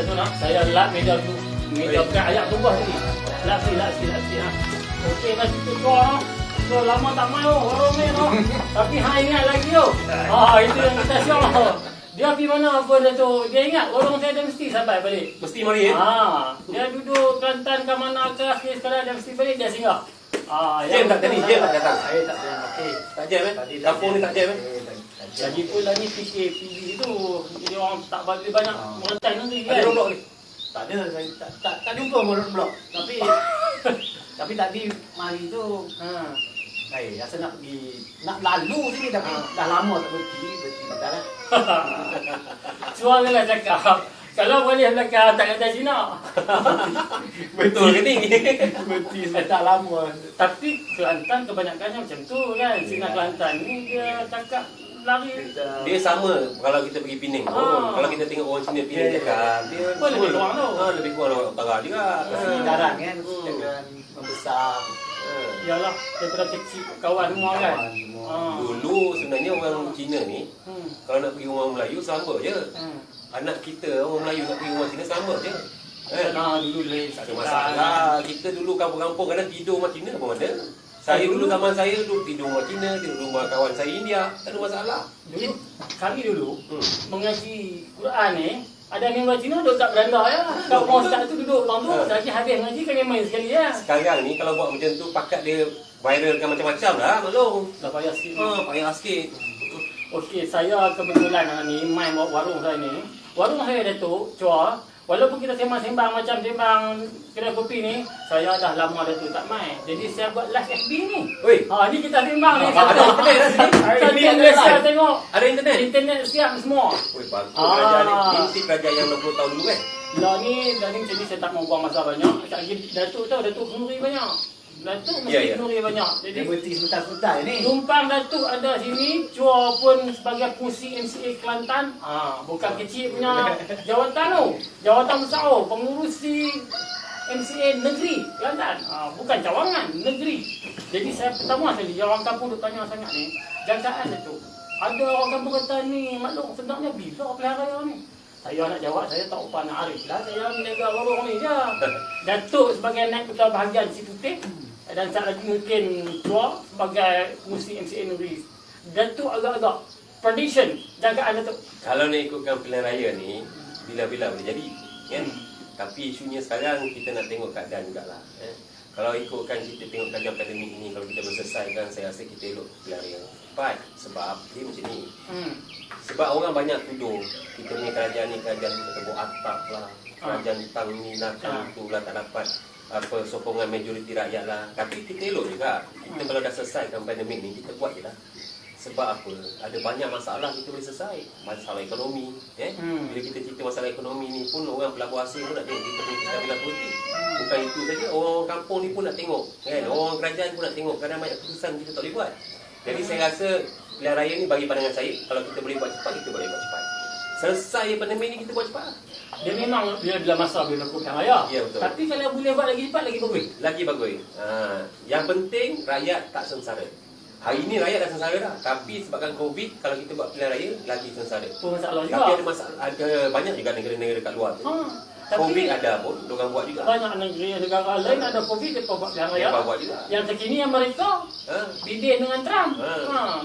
tu nak. Saya lap meja tu. Meja bukan ayat tunggu tadi. Lap si ha. Okey lah situ kau. So lama tak main warung ni no. Tapi hang ingat lagi tu. Itu yang kita syok. Dia pergi mana apa dia tu. Dia ingat warung saya dia mesti sampai balik. Mesti mari Dia duduk Kelantan ke mana ke sekarang dia mesti balik dia singgah. Jam tak tadi, Jam tak datang. Saya tak datang. Okey. Tak jam Kampung ni tak jam Lagi pula ni PKPB tu jadi orang tak bagi banyak merentai negeri kan. Ada roadblock ni. Tak ada, saya tak jumpa roadblock. Tapi tadi mari tu rasa nak pergi, nak lalu sini tapi dah lama tak berhenti bentar lah. Suara lah cakap. Kalau boleh belakang tak kata Cina. Betul ke ni? Berhenti tak lama. Tapi Kelantan kebanyakannya macam tu kan. Cina Kelantan ni dia cakap lari. Dia sama kalau kita pergi Pening. Kalau kita tengok orang Cina Pening cakap, dia lebih kurang tu. Lebih kurang orang utara juga. Darat kan, jangan membesar. Yalah, daripada kecil kawan semua kan. Dulu sebenarnya orang Cina ni kalau nak pergi rumah Melayu sama je. Anak kita orang Melayu nak pergi rumah Cina sama je. Dulu Tak ada masalah. Kita dulu kampung-kampung kadang tidur rumah Cina pun ada. Saya dulu zaman saya dulu tidur rumah Cina, tidur rumah kawan saya India. Tak ada masalah. Dulu kami dulu mengaji Quran ni ada member Cina duduk kat beranda ya. Kalau orang ustaz tu duduk bang tu, lagi habis mengaji kami main sekali ya. Sekarang ni kalau buat macam tu pakat dia viralkan macam-macam lah maklum. Dah payah sikit. Payah sikit. Okey, saya kebetulan ni main bawa warung saya ni. Warung saya Datuk, Chua. Walaupun kita sembang-sembang macam sembang kedai kopi ni, saya dah lama Datuk tak main. Jadi saya buat live FB ni. Ni kita sembang ni. Ada internet. Saya Malaysia tengok. Ada internet. Internet siap semua. Bagus kerajaan ni. Ini kerajaan yang 60 tahun dulu kan? Dah ni macam ni saya tak mau buang masa banyak. Sekejap lagi Datuk tahu, Datuk kenduri banyak. Datuk mesti kenduri banyak. Jadi Dia berhenti sebentar-sebentar ni. tumpang Datuk ada sini, Chua pun sebagai fungsi MCA Kelantan. Bukan kecil punya jawatan tu. Jawatan besar tu, pengurusi MCA negeri Kelantan. Bukan cawangan, negeri. Jadi saya pertama sekali, orang kampung duk tanya sangat ni, jagaan Datuk. Ada orang kampung kata ni, maklum sebenarnya bila pelihara ni? Saya nak jawab, saya tak upah nak arif lah. Saya menjaga warung ni je. Datuk sebagai naik ketua bahagian si putih. Dan saat lagi mungkin Chua sebagai fungsi MCA negeri. Datuk agak-agak prediction jagaan Datuk. Kalau nak ikutkan pilihan raya ni, bila-bila boleh jadi kan? Tapi isunya sekarang kita nak tengok keadaan jugalah. Kalau ikutkan kita tengok keadaan pandemik ini, kalau kita berselesaikan, saya rasa kita elok pilihan raya cepat. Sebab dia macam ni. Sebab orang banyak tuduh kita punya kerajaan ni kerajaan kita buat atap lah, kerajaan tang ni lah, tu lah tak dapat apa sokongan majoriti rakyat lah. Tapi kita elok juga. Kita kalau dah selesaikan pandemik ni, kita buat je lah. Sebab apa? Ada banyak masalah kita boleh selesai. Masalah ekonomi. Bila kita cerita masalah ekonomi ni pun, orang pelabur asing pun nak tengok kita punya kestabilan politik. Bukan itu saja, orang kampung ni pun nak tengok kan? Orang kerajaan pun nak tengok. Kadang banyak keputusan kita tak boleh buat. Jadi saya rasa pilihan raya ni bagi pandangan saya, kalau kita boleh buat cepat, kita boleh buat cepat. Selesai pandemik ni kita buat cepat. Dia memang dia bila masa bila lakukan raya. Ya, betul. Tapi kalau boleh buat lagi cepat, lagi bagus. Lagi bagus. Yang penting rakyat tak sengsara. Hari ni rakyat dah sengsara dah. Tapi sebabkan COVID, kalau kita buat pilihan raya, lagi sengsara. Itu masalah juga. Tapi ada masalah, ada banyak juga negara-negara kat luar tu. COVID ada pun, diorang buat juga. Banyak negeri negara lain ada COVID, dia buat pilihan raya. Mereka buat juga. Yang terkini Amerika, bidin dengan Trump.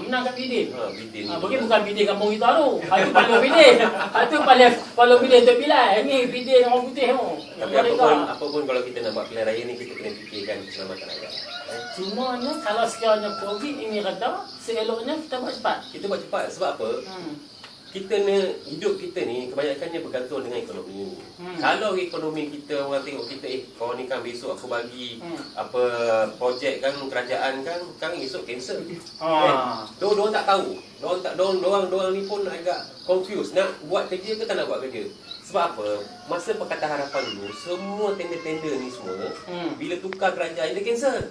Menang kat bidin. Bidin Bagi bukan bidin kampung kita tu. Itu paling bidin. Itu paling bidin untuk pilih. Ini bidin orang putih tu. Tapi apa pun kalau kita nak buat pilihan raya ni, kita kena fikirkan keselamatan rakyat. Cumanya kalau sekiranya COVID ini reda, seeloknya kita buat cepat. Kita buat cepat. Sebab apa? Kita ni, hidup kita ni kebanyakannya bergantung dengan ekonomi. Kalau ekonomi kita, orang tengok kita, kau ni kan besok aku bagi apa projek kan, kerajaan kan esok cancel. Diorang tak tahu. Diorang ni pun agak confused. Nak buat kerja ke tak nak buat kerja? Sebab apa? Masa Pakatan Harapan dulu, semua tender-tender ni semua, bila tukar kerajaan, dia cancel.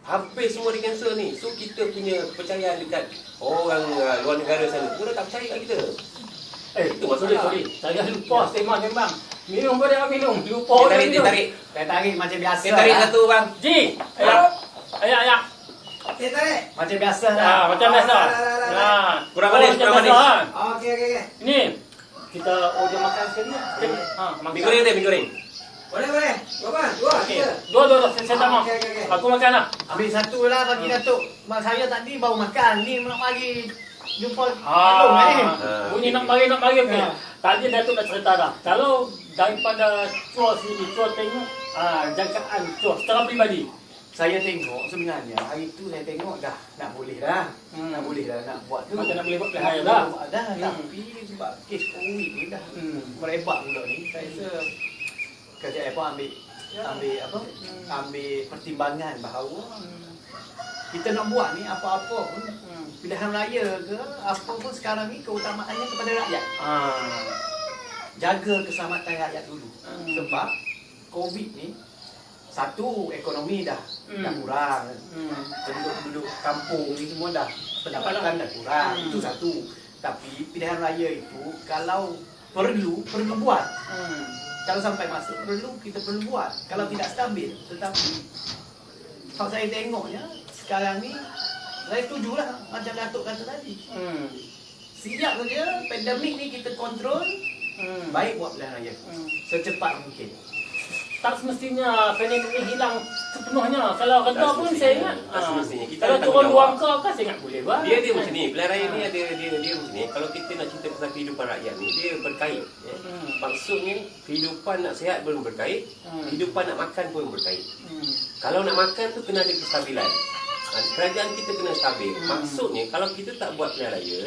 Hampir semua di cancel ni. So kita punya kepercayaan dekat orang luar negara sana pun dah tak percaya kat kita. Itu masalah. Sorry. Saya lupa sembang. Minum pada minum. Lupa dia tarik. Saya tarik macam biasa. Dia tarik satu bang. Ji. Ayak. Saya tarik. Macam biasa lah. Macam biasa. Kurang manis. Okey. Ini. kita order makan sekali lah. Makan. Mi goreng deh, mi goreng. Boleh. Berapa? Dua. Okey. Tiga. Dua, saya tak mau. Okey. Aku makan lah. Ambil satu lah bagi Datuk. Mak saya tadi baru makan. Ni nak bagi jumpa Bunyi nak bagi okey. Tadi Datuk dah cerita dah. Kalau daripada Chua sini, Chua tengok jangkaan Chua secara peribadi. Saya tengok sebenarnya hari tu saya tengok dah nak boleh dah. Nak boleh dah nak buat tu. Macam nak boleh buat pelihara dah. Dah. Tapi sebab kes COVID ni dah merebak pula ni. Saya rasa kerja apa ambil pertimbangan bahawa kita nak buat ni apa-apa pun pilihan raya ke apa pun sekarang ni keutamaannya kepada rakyat. Jaga keselamatan rakyat dulu. Sebab COVID ni satu ekonomi dah kurang. Penduduk kampung ni semua dah pendapatan dah kurang. Itu satu. Tapi pilihan raya itu kalau perlu buat. Kalau sampai masuk kita perlu buat. Kalau tidak stabil. Tetapi kalau saya tengoknya sekarang ni saya setujulah macam Datuk kata tadi. Siap saja pandemik ni kita kontrol. Baik buat pilihan raya. Secepat mungkin. Tak semestinya pandemik ni hilang sepenuhnya. Kalau reda pun saya ingat. Tak semestinya. Kita Kalau ada turun tanggungjawab. luang ke saya ingat boleh buat. Dia macam ni, pilihan raya ni ada dia macam ni. Kalau kita nak cerita pasal kehidupan rakyat ni, dia berkait. Maksudnya kehidupan nak sihat belum berkait, kehidupan nak makan pun berkait. Kalau nak makan tu kena ada kestabilan. Kerajaan kita kena stabil. Maksudnya kalau kita tak buat pilihan raya,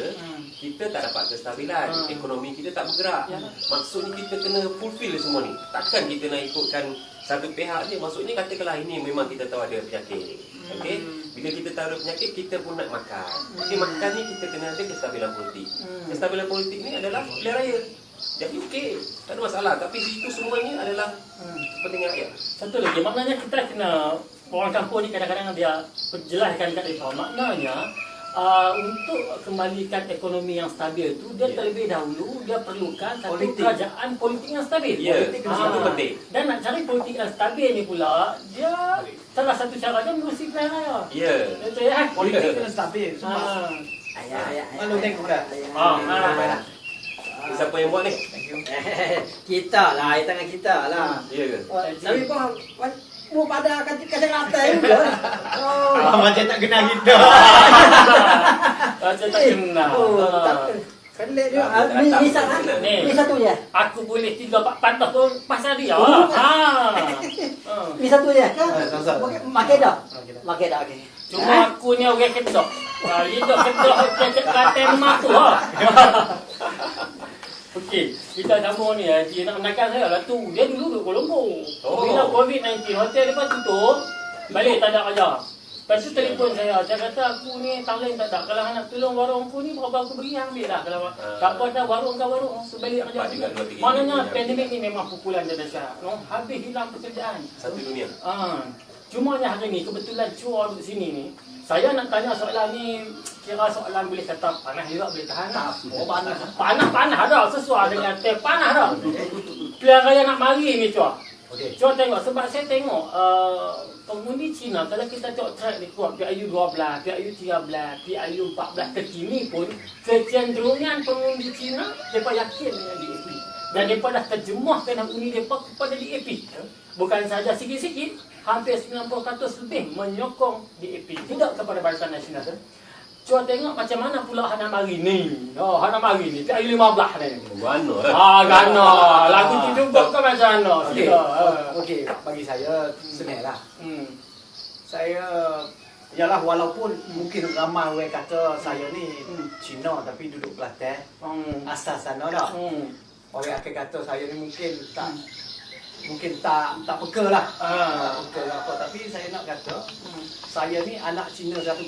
kita tak dapat kestabilan. Ekonomi kita tak bergerak. Maksudnya kita kena fulfill semua ni. Takkan kita nak ikutkan satu pihak je. Maksudnya katakanlah ini memang kita tahu ada penyakit. Okey, bila kita tahu ada penyakit, kita pun nak makan. Okey, makan ni kita kena ada kestabilan politik. Kestabilan politik ni adalah pilihan raya. Jadi okey, tak ada masalah. Tapi itu semuanya adalah kepentingan rakyat. Satu lagi, maknanya kita kena, orang kampung ni kadang-kadang dia jelaskan kat mereka. Maknanya untuk kembalikan ekonomi yang stabil tu, dia terlebih dahulu dia perlukan satu kerajaan politik yang stabil. Itu penting. Dan nak cari politik yang stabil ni pula, dia salah satu cara dia menerusi pilihan raya. Ya. Betul ya? Politik kena stabil. Sebab malu tengok dah. Baiklah. Siapa yang buat ni? Kita lah, tangan kita lah. Ya ke? Tapi kau mau pada kacang-kacang juga. Macam tak kenal kita. Macam tak kenal. Kelik dia. Ni satu. Ni satu je. Aku boleh 3-4 patah pun pasal dia. Ni satu je. Makan dah. Makan dah okey. Cuma aku ni orang kedok. Lidah kedok kata mak tu. Okey, kita sambung ni dia nak menakan saya lah tu. Dia dulu duduk Kuala Lumpur. Bila COVID-19 hotel depan tutup, balik tak ada kerja. Lepas tu telefon saya kata aku ni tahun lain tak ada. Kalau nak tolong warung aku ni berapa aku beri ambil lah. Kalau tak apa dah warung ke warung, sebalik kerja. Maknanya pandemik ni memang pukulan dia dahsyat. Habis hilang pekerjaan. Satu dunia. Cuma hari ni kebetulan Chua duduk sini ni. Saya nak tanya soalan ni, kira soalan boleh kata panas juga, boleh tahan tak? Oh, panas. Panas dah, sesuai dengan teh panas dah. Pilihan raya nak mari ni Chua. Chua tengok, sebab saya tengok pengundi Cina, kalau kita tengok track ni kuat, PIU 12, PIU 13, PIU 14 terkini pun, kecenderungan pengundi Cina, mereka yakin dengan DAP. Dan mereka dah terjemahkan undi mereka kepada DAP. Bukan saja sikit-sikit, hampir 90% lebih menyokong DAP. Tidak kepada Barisan Nasional. Cuba tengok macam mana pula Hana Mari ni. Hana Mari ni, PIU 15 ni. Gana. Gana. Lagu tu juga ke macam mana? Okey, bagi saya senang lah. Saya yalah walaupun mungkin ramai orang kata saya ni Cina tapi duduk Kelantan. Asal sana dah. Orang akan kata saya ni mungkin tak peka lah. Tak peka lah apa. Tapi saya nak kata saya ni anak Cina 100%.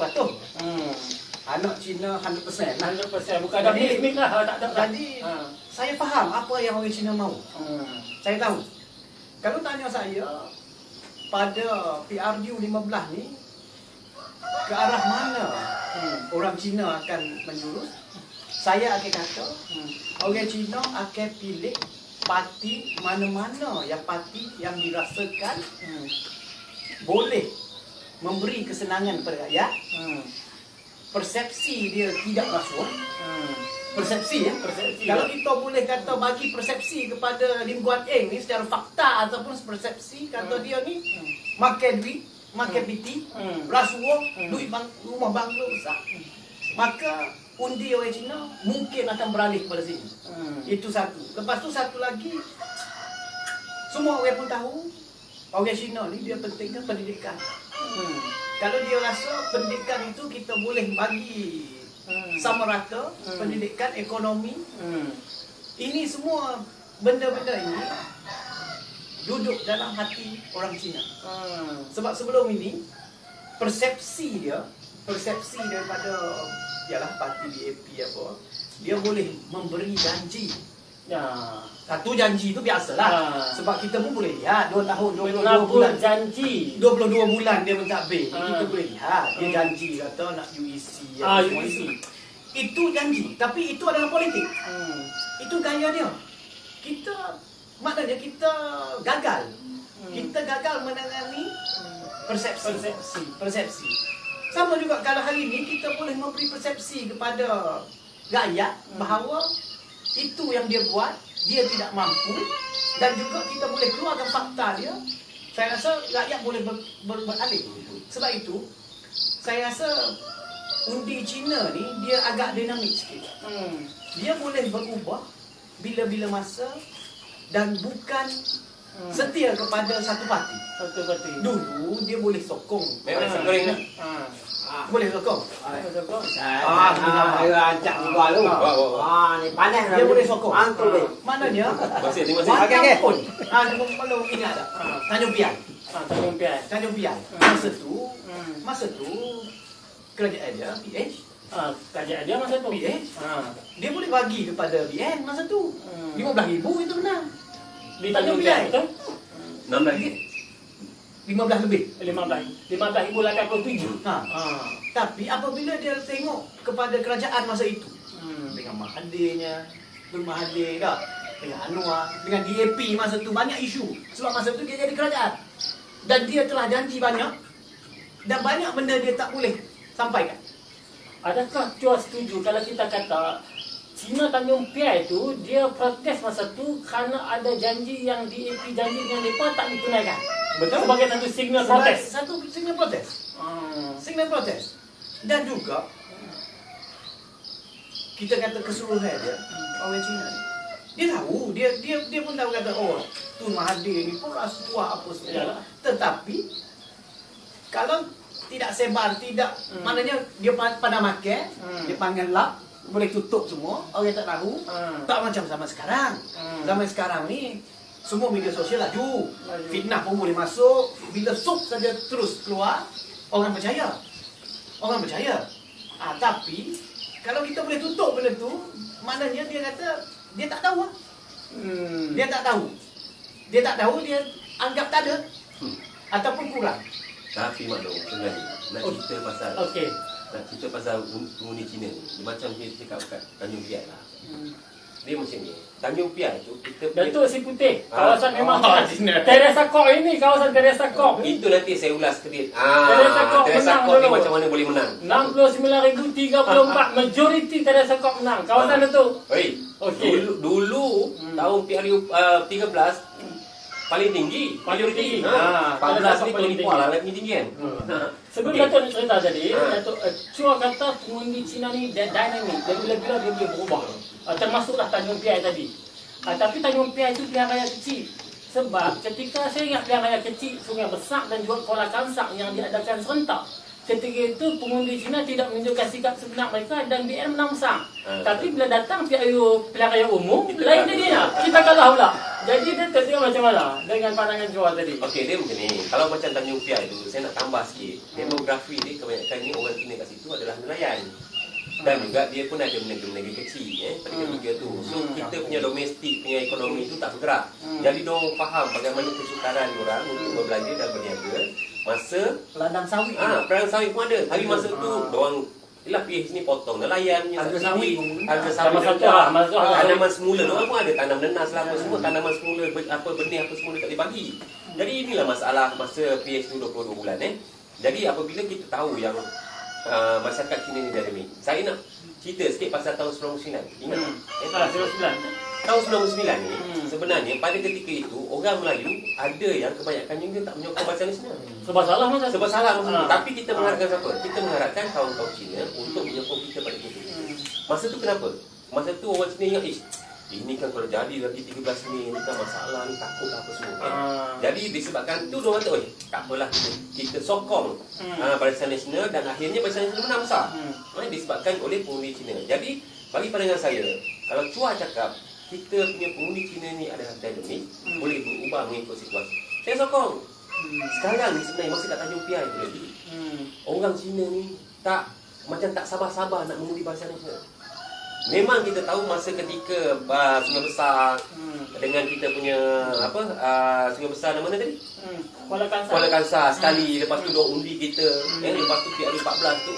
Anak Cina 100%. 100%. Bukan ada mix lah. Tak ada. Jadi saya faham apa yang orang Cina mahu. Saya tahu. Kalau tanya saya pada PRU 15 ni ke arah mana orang Cina akan menjurus, saya akan kata orang Cina akan pilih parti mana-mana yang parti yang dirasakan boleh memberi kesenangan kepada rakyat persepsi dia tidak rasuah. Persepsi ya. Persepsi. Kalau kita boleh kata bagi persepsi kepada Lim Guan Eng ni secara fakta ataupun persepsi kata dia ni makan duit, makan piti, rasuah, duit rumah banglo besar. Maka undi orang Cina mungkin akan beralih pada sini. Itu satu. Lepas tu satu lagi, semua orang pun tahu orang Cina ni dia pentingkan pendidikan. Kalau dia rasa pendidikan itu kita boleh bagi sama rata, pendidikan, ekonomi, ini semua benda-benda ini duduk dalam hati orang Cina. Sebab sebelum ini persepsi daripada ialah parti BAP apa, dia boleh memberi janji. Satu janji tu biasalah. Sebab kita pun boleh lihat 2 tahun 22 bulan janji. 22 bulan dia mentadbir. Kita boleh lihat dia janji kata nak UEC. UEC. Itu janji, tapi itu adalah politik. Itu gaya dia. Maknanya kita gagal. Kita gagal menangani persepsi. Sama juga kalau hari ini kita boleh memberi persepsi kepada rakyat bahawa itu yang dia buat, dia tidak mampu, dan juga kita boleh keluarkan fakta dia. Saya rasa rakyat boleh beralih. Sebab itu saya rasa undi Cina ni dia agak dinamik sikit. Dia boleh berubah bila-bila masa dan bukan setia kepada satu parti. Dulu dia boleh sokong. Memang nasi goreng dah. Boleh sokong. Rancak juga lu. Ni panas Dia boleh sokong. Mantul deh. Maknanya Terima kasih. Wayang pun. Kalau ingat tak? Tanjung Piai. Tanjung Piai. Masa tu kerajaan dia PH. Kerajaan dia masa tu. PH. Dia boleh bagi kepada BN masa tu. 15,000 itu benar. Di Tanjung Piai betul? 16 15 lebih. 15,887. Tapi apabila dia tengok kepada kerajaan masa itu, dengan Mahathirnya, Tun Mahathir dah, dengan Anwar, dengan DAP masa tu banyak isu. Sebab masa tu dia jadi kerajaan. Dan dia telah janji banyak, dan banyak benda dia tak boleh sampaikan. Adakah Chua setuju kalau kita kata Cina Tanjung Piai tu dia protes masa tu kerana ada janji yang DAP janji dengan mereka tak ditunaikan? Betul. Sebagai satu signal protes. Satu signal protes. Signal protes. Dan juga kita kata keseluruhan dia orang Cina ni, dia tahu, dia pun tahu kata Tun Mahathir ni pun rasuah apa semua. Tetapi kalau tidak sebar, maknanya dia pada makan, dia panggil lap, boleh tutup semua, orang tak tahu. Tak macam zaman sekarang. Zaman sekarang ni semua media sosial laju. Fitnah pun boleh masuk. Bila sup saja terus keluar, orang percaya. Tapi kalau kita boleh tutup benda tu, maknanya dia kata dia tak tahu. Dia tak tahu, dia anggap tak ada. Ataupun kurang. Tapi maklum sebenarnya nak cerita pasal nak cerita pasal penghuni Cina ni, dia macam dia cakap kat Tanjung Piai lah. Dia macam ni, Tanjung Piai tu kita Datuk Si Putih, kawasan memang Teresa Kok ini, kawasan Teresa Kok. itu nanti saya ulas sedikit. Teresa Kok menang Kok ni dulu. macam mana boleh menang? 69,034 majoriti Teresa Kok menang. Kawasan itu. Okey. Dulu tahun 2013 paling tinggi. 14 ni Tony Puan lah lagi tinggi kan. Sebelum Datuk nak cerita tadi, Datuk Chua kata pengundi Cina ni dia dynamic. Dia bila-bila dia boleh berubah. Termasuklah Tanjung Piai tadi. Tapi Tanjung Piai itu pilihan raya kecil. Sebab ketika saya ingat pilihan raya kecil, Sungai Besar dan juga Kuala Kangsar yang diadakan serentak. Ketika itu pengundi Cina tidak menunjukkan sikap sebenar mereka dan BN menang besar. Tapi bila datang pilihan raya umum, lainnya dia. Kita kalah pula. Jadi dia tengok macam mana dengan pandangan Chua tadi. Okey, dia macam ni. Kalau macam Tanjung Piai tu, saya nak tambah sikit. Demografi dia kebanyakannya orang Cina kat situ adalah nelayan. Dan juga dia pun ada negara-negara kecil pada ketiga tu. So kita punya domestik punya ekonomi tu tak bergerak. Jadi diorang faham bagaimana kesukaran diorang untuk berbelanja dan berniaga masa Ladang sawit. perang sawit pun ada. Tapi masa tu diorang ialah PH ni potong nelayan punya Harga subsidi, sawit. harga sawit Masa tu rendah. lah, masa tu harga Tanaman semula diorang pun ada tanam nenas lah apa semua, tanaman semula apa benih apa semua dia tak boleh bagi. Jadi inilah masalah masa PH tu 22 bulan Jadi apabila kita tahu yang masyarakat Cina ni dynamic. Saya nak cerita sikit pasal tahun 99. Ingat tak? Tahun 99 ni sebenarnya pada ketika itu orang Melayu ada yang kebanyakan juga tak menyokong bahasa nasional. Sebab salah masa. Sebab salah masa tu. Tapi kita mengharapkan siapa? Kita mengharapkan kaum-kaum Cina untuk menyokong kita pada ketika itu. Masa tu kenapa? Masa tu orang Cina ingat, ini kan kalau jadi lagi 13 Mei ni kan masalah ni, takut lah apa semua kan. Jadi disebabkan tu dia kata, tak apalah kita sokong Barisan Nasional dan akhirnya Barisan Nasional menang besar. Disebabkan oleh pengundi Cina. Jadi bagi pandangan saya, kalau Chua cakap kita punya pengundi Cina ni adalah dynamic, boleh berubah mengikut situasi, saya sokong. Sekarang ni sebenarnya masa kat Tanjung Piai tu lagi, orang Cina ni macam tak sabar-sabar nak mengundi Barisan Nasional. Memang kita tahu masa ketika Sungai Besar dengan kita punya Sungai Besar nama mana tadi? Kuala Kangsar sekali, lepas tu dia undi kita, lepas tu PRU14 tu,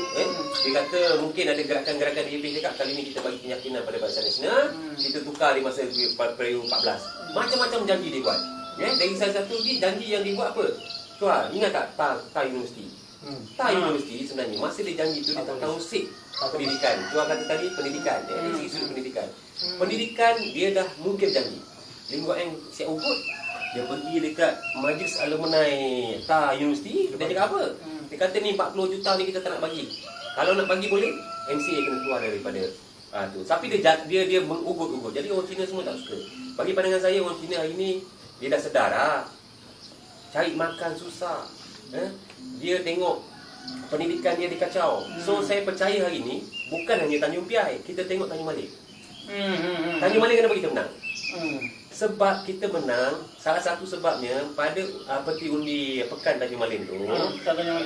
dia kata mungkin ada gerakan-gerakan DAP cakap kali ni kita bagi keyakinan pada Barisan Nasional, kita tukar di masa PRU14. Macam-macam janji dia buat. Dari salah satu janji yang dia buat apa? Tuan, ingat tak Tak Universiti? Tak Universiti sebenarnya masa dia janji tu dia tak tahu sik pendidikan. Tuan kata tadi pendidikan, dari segi sudut pendidikan. Pendidikan dia dah mungkin janji. Lingkup yang siap ugut, dia pergi dekat majlis alumni Tak Universiti, dia cakap apa? Dia kata ni 40 juta ni kita tak nak bagi. Kalau nak bagi boleh, MCA kena keluar daripada tu. Tapi dia mengugut-ugut. Jadi orang Cina semua tak suka. Bagi pandangan saya, orang Cina hari ni dia dah sedar cari makan susah. Dia tengok pendidikan dia dikacau. So saya percaya hari ni bukan hanya Tanjung Piai, kita tengok Tanjung Malik. Tanjung Malik kenapa kita menang? Sebab kita menang, salah satu sebabnya pada peti undi Pekan Tanjung Malik tu,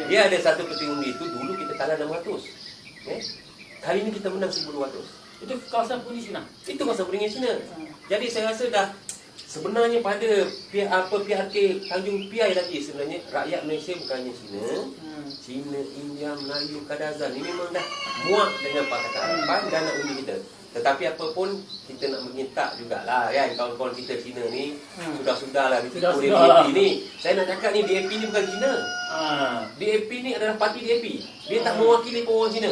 dia ada satu peti undi tu dulu kita kalah 600. Kali ni kita menang 1,200. Itu kawasan Puning Cina. Itu kawasan Puning Cina. Jadi saya rasa dah sebenarnya pada PRK Tanjung Piai lagi sebenarnya rakyat Malaysia bukannya Cina, Cina, India, Melayu, Kadazan ni memang dah muak dengan Pakatan Harapan dan nak undi kita. Tetapi apa pun kita nak mengintak jugalah kan kawan-kawan kita Cina ni sudah-sudahlah kita boleh DAP ni. Saya nak cakap ni DAP ni bukan Cina. DAP ni adalah parti DAP. Dia tak mewakili orang Cina.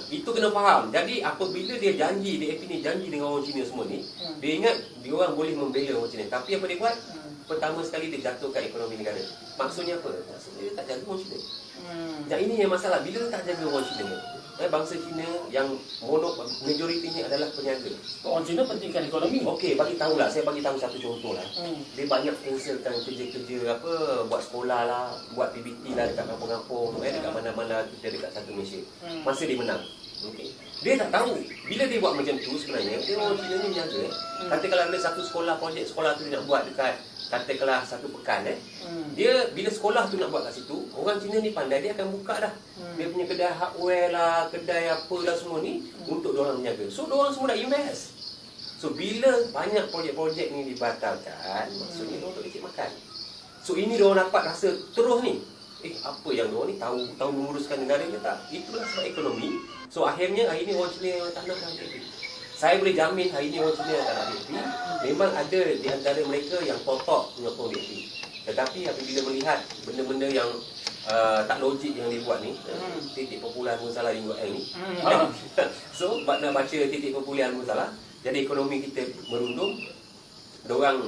Itu kena faham. Jadi apabila dia janji DAP ni janji dengan orang Cina semua ni, dia ingat dia orang boleh membela orang Cina. Tapi apa dia buat? Pertama sekali dia jatuhkan ekonomi negara. Maksudnya apa? Maksudnya dia tak jaga orang Cina. Dan ini yang masalah. Bila dia tak jaga orang Cina, bangsa Cina yang majoritinya adalah peniaga. Orang Cina pentingkan ekonomi. Okey, saya bagi tahu satu contoh lah. Dia banyak cancelkan kerja-kerja buat sekolah lah, buat PBT lah dekat kampung-kampung, dekat mana-mana kita dekat satu Malaysia. Masa dia menang. Okay. Dia tak tahu. Bila dia buat macam tu sebenarnya, dia orang Cina ni menjaga. Katakanlah ada satu projek sekolah tu dia nak buat dekat katakanlah satu pekan dia bila sekolah tu nak buat kat situ, orang Cina ni pandai, dia akan buka dah dia punya kedai hardware lah, kedai apalah semua ni untuk diorang menjaga. So diorang semua dah invest. So bila banyak projek-projek ni dibatalkan, maksudnya diorang tak leceh makan. So ini diorang dapat rasa terus ni, apa yang diorang ni tahu menguruskan negara ke tak. Itulah sebab ekonomi. So akhirnya hari ni orang Cina tak nak DAP. Saya boleh jamin hari ni orang Cina tak nak DAP. Memang ada di antara mereka yang totok menyokong DAP. Tetapi apabila melihat benda-benda yang tak logik yang dibuat ni, titik popular pun salah URL ni. So nak baca titik popular pun salah, jadi ekonomi kita merundum. Dorang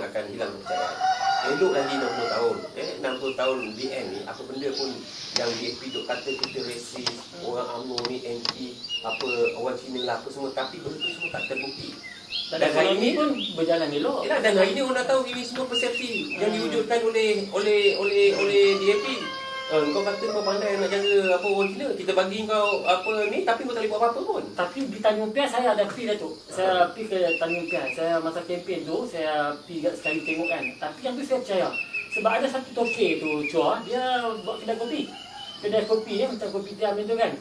akan hilang kepercayaan. Elok lagi 60 tahun. 60 tahun BN ni, apa benda pun yang DAP duk kata kita resis, orang UMNO ni anti apa orang Cina lah apa semua, tapi benda tu semua tak terbukti. Dan hari ini pun berjalan elok. Dan hari ini orang dah tahu ini semua persepsi yang diwujudkan oleh DAP. Kau kata kau pandai nak jaga apa orang Cina, kita bagi kau apa ni tapi kau tak boleh buat apa-apa pun. Tapi di Tanjung Piai saya ada pergi Datuk. Saya pergi ke Tanjung Piai. Saya masa kempen tu saya pergi sekali tengok kan. Tapi yang tu saya percaya. Sebab ada satu toke tu Chua, dia buat kedai kopi. Kedai kopi dia macam kopi tiam itu kan.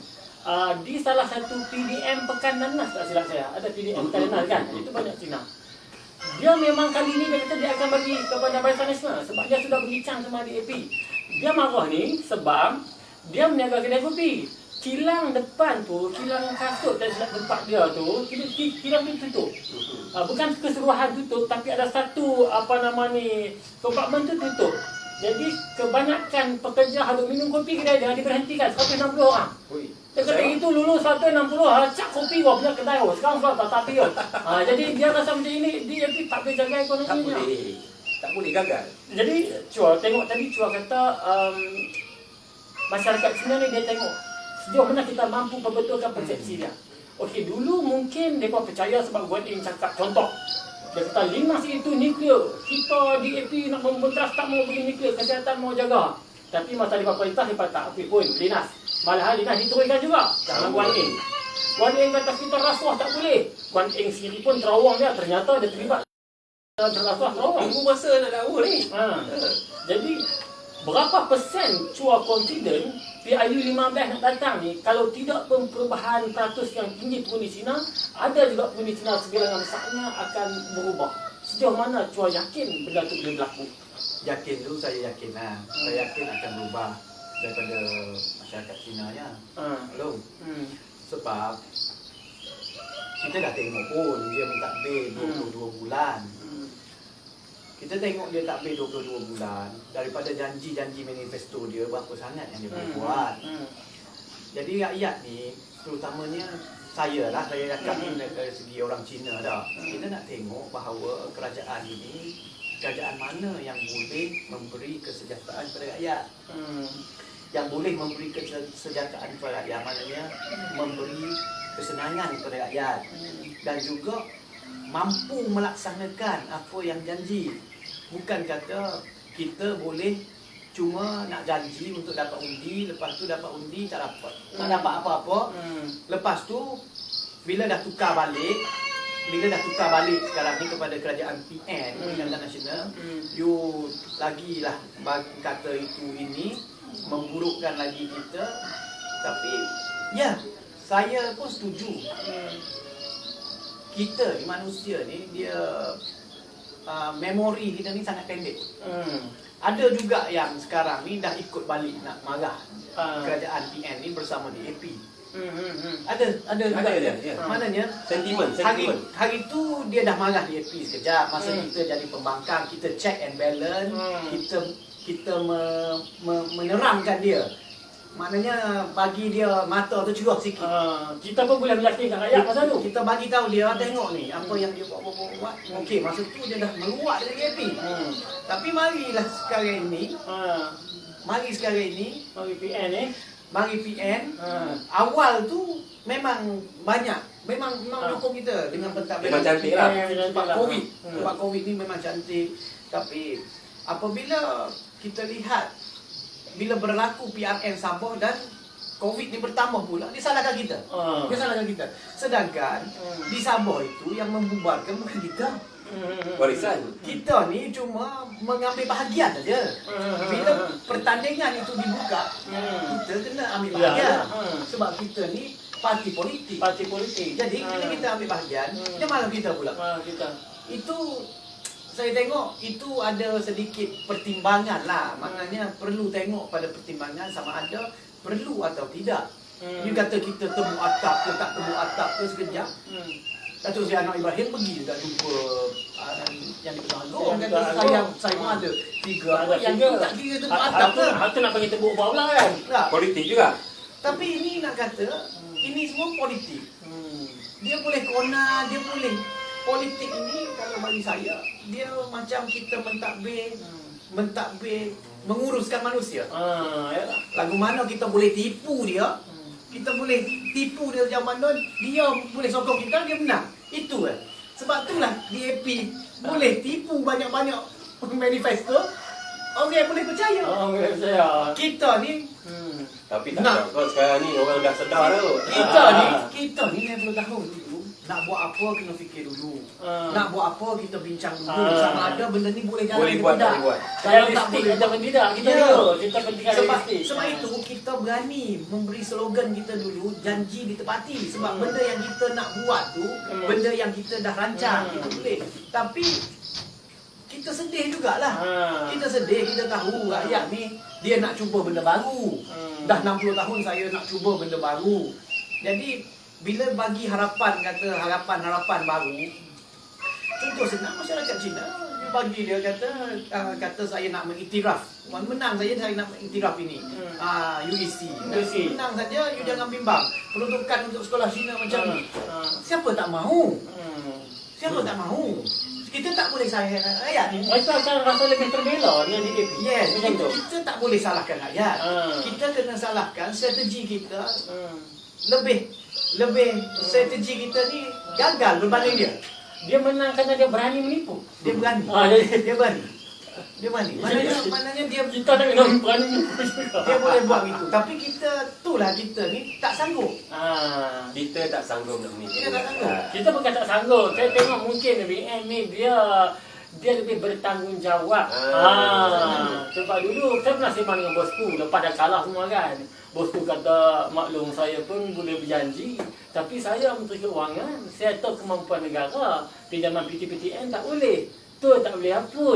Di salah satu PDM Pekan Nanas tak silap saya. Ada PDM Pekan Nanas kan. Itu banyak Cina. Dia memang kali ni dia kata dia akan bagi kepada Barisan Nasional sebab dia sudah berbincang sama DAP. Dia marah ni sebab dia meniaga kedai kopi. Kilang depan tu, kilang kasut dan tempat dia tu, kilang tu tutup. Bukan keseluruhan tutup, tapi ada satu kompartmen tu tutup. Jadi kebanyakan pekerja harus minum kopi kedai dia diberhentikan 160 orang. Ui. Dia kata itu lulus 160, cak kopi gua punya kedai. Sekarang sudah tak tapi. Jadi dia rasa macam ini, dia tak boleh jaga Tak ekonominya. boleh. Tak boleh gagal. Jadi Chua tengok tadi Chua kata masyarakat Cina ni dia tengok sejauh mana kita mampu perbetulkan persepsi dia. Okey, dulu mungkin mereka percaya sebab Guan Eng cakap contoh. Dia kata limas itu nuklear. Kita DAP nak membentras tak mau bagi nuklear, kesihatan mau jaga. Tapi masa dia perintah dia tak okey pun linas. Malahan linas diturunkan juga kerana Guan Eng. Guan Eng kata kita rasuah tak boleh. Guan Eng sendiri pun terawang dia, ternyata dia terlibat dalam rasuah terawang. Tunggu masa nak dakwah ni. Jadi berapa persen Chua confident PIU 15 nak datang ni, kalau tidak pun perubahan peratus yang tinggi pengundi Cina, ada juga pengundi Cina sebilangan besarnya akan berubah. Sejauh mana Chua yakin benda tu boleh berlaku? Yakin tu saya yakin lah. Saya yakin akan berubah daripada masyarakat Cina nya. Belum. Sebab kita dah tengok pun dia mentadbir 22 bulan. Kita tengok dia takbir 22 bulan. Daripada janji-janji manifesto dia, berapa sangat yang dia boleh buat. Jadi rakyat ni, terutamanya saya cakap ni dari segi orang Cina dah. Kita nak tengok bahawa kerajaan ini, kerajaan mana yang boleh memberi kesejahteraan kepada rakyat. Yang boleh memberi kesejahteraan kepada rakyat, maknanya memberi kesenangan kepada rakyat. Dan juga mampu melaksanakan apa yang janji. Bukan kata kita boleh cuma nak janji untuk dapat undi, lepas tu dapat undi tak dapat apa-apa. Lepas tu bila dah tukar balik sekarang ni kepada kerajaan PN, Perikatan Nasional, you lagilah kata itu ini memburukkan lagi kita. Tapi ya, saya pun setuju. Kita ni manusia ni dia memori kita ni sangat pendek. Ada juga yang sekarang ni dah ikut balik nak marah kerajaan PN ni bersama DAP. Ada juga dia. Ya. Maknanya Sentimen. hari tu dia dah marah DAP sekejap. Masa kita jadi pembangkang, kita check and balance, kita menerangkan dia. Maknanya bagi dia mata tu cerah sikit. Kita pun boleh meyakinkan rakyat pasal tu. Kita bagi tahu dia, tengok ni apa yang dia buat. Okey, masa tu dia dah meluat dari DAP. Tapi marilah sekarang ini, mari PN awal tu memang banyak, memang dukung kita dengan pentadbiran. Memang cantik lah. Sebab COVID ni memang cantik. Tapi apabila kita lihat bila berlaku PRN Sabah dan COVID ni bertambah pula, disalahkan kita. Sedangkan di Sabah itu yang membubarkan bukan kita. Warisan. Kita ni cuma mengambil bahagian saja. Bila pertandingan itu dibuka, kita kena ambil bahagian. Sebab kita ni parti politik. Jadi bila kita ambil bahagian, dia malah kita pula. Itu saya tengok itu ada sedikit pertimbangan lah. Maknanya perlu tengok pada pertimbangan sama ada perlu atau tidak. You kata kita temu atap ke tak temu atap ke sekejap. Datuk Seri Anwar Ibrahim pergi juga jumpa yang di Kedah Agong. Kata saya pun ada 3 yang tak kira temu atap ke. Hatu nak panggil tepuk bawah pula kan. Politik juga. Tapi ini nak kata ini semua politik. Dia boleh kona, dia boleh. Politik ini kalau bagi saya dia macam kita mentadbir menguruskan manusia. Lagu mana kita boleh tipu dia, kita boleh tipu dia zaman tu, dia boleh sokong kita, dia menang. Itu kan. Sebab itulah DAP boleh tipu banyak-banyak manifesto. Orang boleh percaya. Kita ni Tapi tak nak kau sekarang ni orang dah sedar tu. Kita ni 60 tahun dulu. Nak buat apa kena fikir dulu. Nak buat apa kita bincang dulu. Sama ada benda ni boleh jalan Boleh buat tak boleh buat. Kalau tak boleh Kita tidak. Kita pentingkan realistik. sebab itu kita berani memberi slogan kita dulu, janji ditepati. Sebab benda yang kita nak buat tu, benda yang kita dah rancang, kita boleh. Tapi kita sedih jugalah. Kita sedih, kita tahu rakyat ni dia nak cuba benda baru. Dah 60 tahun saya nak cuba benda baru. Jadi bila bagi harapan, kata harapan baru, contoh senang masyarakat Cina bagi dia kata saya nak mengiktiraf. Menang saja saya nak mengiktiraf ini. UEC. Menang saja, you jangan bimbang. Peruntukan untuk sekolah Cina macam ni. Siapa tak mahu? Siapa tak mahu? Kita tak boleh salahkan rakyat. Mereka akan rasa lebih terbela dengan DAP. Yes, macam tu. kita tak boleh salahkan rakyat. Kita kena salahkan strategi kita. Lebih strategi kita ni gagal berbanding dia. Dia menang kerana dia berani menipu. Dia berani. Dia berani. Dia berani. Maknanya dia Kita tak kena berani menipu juga. dia boleh buat itu. Tapi kita ni tak sanggup. Kita tak sanggup nak menipu. Kita tak sanggup. Kita bukan tak sanggup. Saya tengok mungkin BN ni dia lebih bertanggungjawab. Sebab dulu saya pernah sembang dengan bosku lepas dah kalah semua kan. Bosku kata maklum saya pun boleh berjanji, tapi saya Menteri Keuangan, saya tahu kemampuan negara. Pinjaman PTPTN tak boleh. Tu tak boleh apa.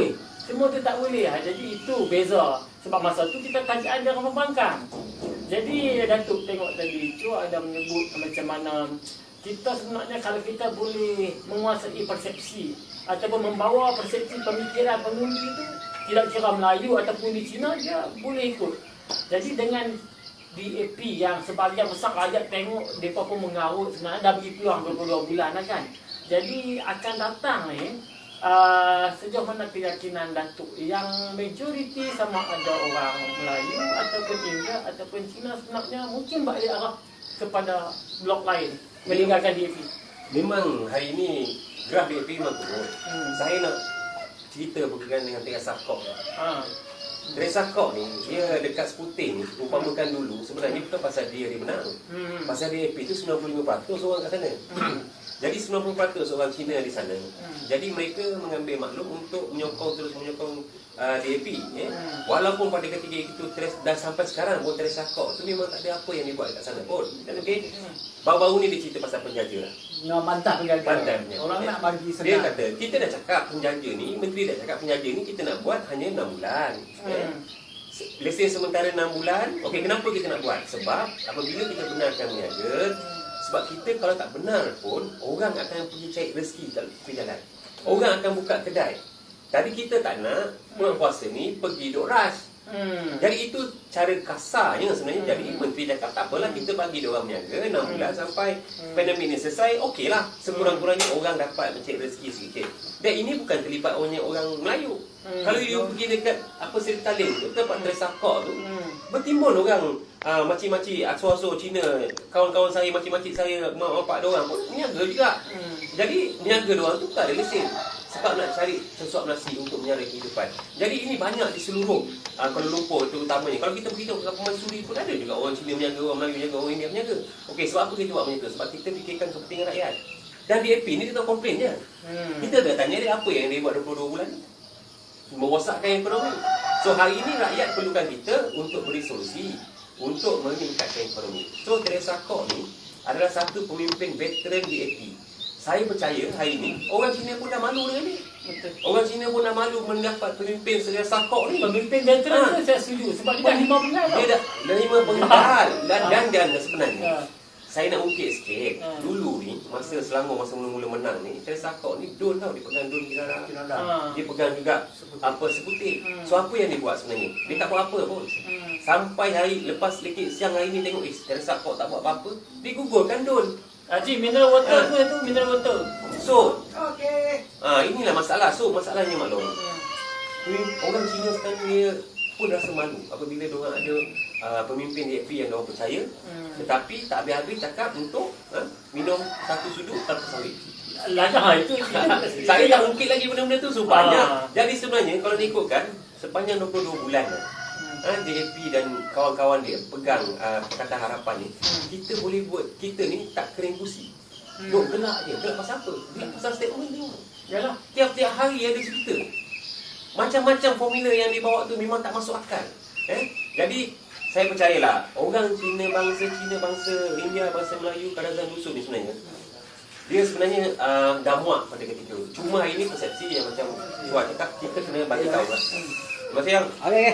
Semua tu tak boleh. Jadi itu beza. Sebab masa tu kita kajian dia orang pembangkang. Jadi Datuk tengok tadi tu ada menyebut macam mana kita sebenarnya kalau kita boleh menguasai persepsi ataupun membawa persepsi pemikiran pengundi itu, tidak kira Melayu ataupun di Cina, dia boleh ikut. Jadi dengan DAP yang sebahagian besar rakyat tengok, mereka pun mengarut sebenarnya dah bagi peluang 22 bulan lah kan. Jadi akan datang ni sejauh mana keyakinan Datuk yang majoriti sama ada orang Melayu ataupun India ataupun Cina sebenarnya mungkin balik arah kepada blok lain meninggalkan DAP. Memang hari ini graf DAP memang turun. Saya nak cerita berkaitan dengan Teresa Kok. Teresa Kok ni, dia dekat Sputing ni, umpamakan dulu, sebenarnya bukan pasal dia menang. Pasal DAP tu 95% orang kat sana. Jadi 90% orang Cina di sana. Jadi mereka mengambil maklum untuk terus menyokong DAP. Walaupun pada ketika itu dan sampai sekarang pun Teresa Kok tu memang tak ada apa yang dibuat kat sana pun. Dan okey, baru-baru ni dia cerita pasal penjaja lah. Mantap penjaga. Orang nak bagi senang. Dia kata, kita dah cakap penjaja ni, menteri dah cakap penjaja ni kita nak buat hanya 6 bulan. Lesen sementara 6 bulan. Okey, kenapa kita nak buat? Sebab apabila kita benarkan berniaga, sebab kita kalau tak benar pun, orang akan pergi cari rezeki kat jalan. Orang akan buka kedai. Tadi kita tak nak bulan puasa ni pergi duk rush. Jadi itu cara kasarnya sebenarnya. Jadi menteri cakap tak apalah, kita bagi dia orang berniaga 6 bulan sampai pandemik ni selesai. Okeylah, sekurang-kurangnya orang dapat mencari rezeki sedikit. Dan ini bukan terlibat orang Melayu. Kalau you pergi dekat Seri Talin tu, tempat Teresa Kok tu, bertimbun orang makcik-makcik asuh-asuh Cina, kawan-kawan saya, makcik-makcik saya, mak bapak dia orang pun berniaga juga. Jadi berniaga dia orang tu tak ada lesen, sebab nak cari sesuap nasi untuk menyara kehidupan. Jadi ini banyak di seluruh Kuala Lumpur terutamanya. Kalau kita pergi ke Pemansuri pun ada juga orang Cina berniaga, orang Melayu berniaga, orang India berniaga. Okey, sebab apa kita buat macam tu? Sebab kita fikirkan kepentingan rakyat. Dan DAP ni dia tak komplain je. Kita dah tanya dia apa yang dia buat 22 bulan ni. Merosakkan ekonomi. So hari ini rakyat perlukan kita untuk beri solusi, untuk meningkatkan ekonomi. So Teresa Kok ni adalah satu pemimpin veteran DAP. Saya percaya hari ini orang Cina pun dah malu dengan dia. Orang Cina pun dah malu mendapat pemimpin Teresa Kok ni. Pemimpin veteran tu saya setuju sebab dia dah 5 penggal. Dia dah 5 penggal. Dan sebenarnya saya nak ukit sikit. Dulu ni, masa Selangor, masa mula-mula menang ni, Teresa Kok ni don tau. Dia pegang don Kirana. Dia pegang juga Seputik. So apa yang dia buat sebenarnya? Dia tak buat apa pun. Sampai hari lepas sedikit siang hari ni tengok, Teresa Kok tak buat apa-apa. Dia gugurkan don. Haji, mineral water tu itu mineral water. So, Okey. inilah masalah. So, masalahnya maklum. Orang Cina sekarang dia pun rasa malu apabila diorang ada pemimpin DAP yang diorang percaya, tetapi tak habis-habis cakap untuk minum satu sudut tanpa sawit. Itu Saya tak ungkit lagi benda-benda tu banyak. Jadi sebenarnya kalau diikutkan sepanjang 22 bulan DAP dan kawan-kawan dia pegang Pakatan Harapan ni, kita boleh buat, kita ni tak kering gusi. Duk gelak je. Gelak pasal apa? Gelak pasal statement dia. Yalah, Tiap-tiap hari ada cerita. Macam-macam formula yang dibawa tu memang tak masuk akal. Jadi saya percayalah orang Cina bangsa India, bangsa Melayu, Kadazan Dusun ni sebenarnya dia sebenarnya dah muak pada ketika itu. Cuma hari ini persepsi yang macam Tuan cakap, kita kena bagi tahu lah. Terima kasih yang. Okey.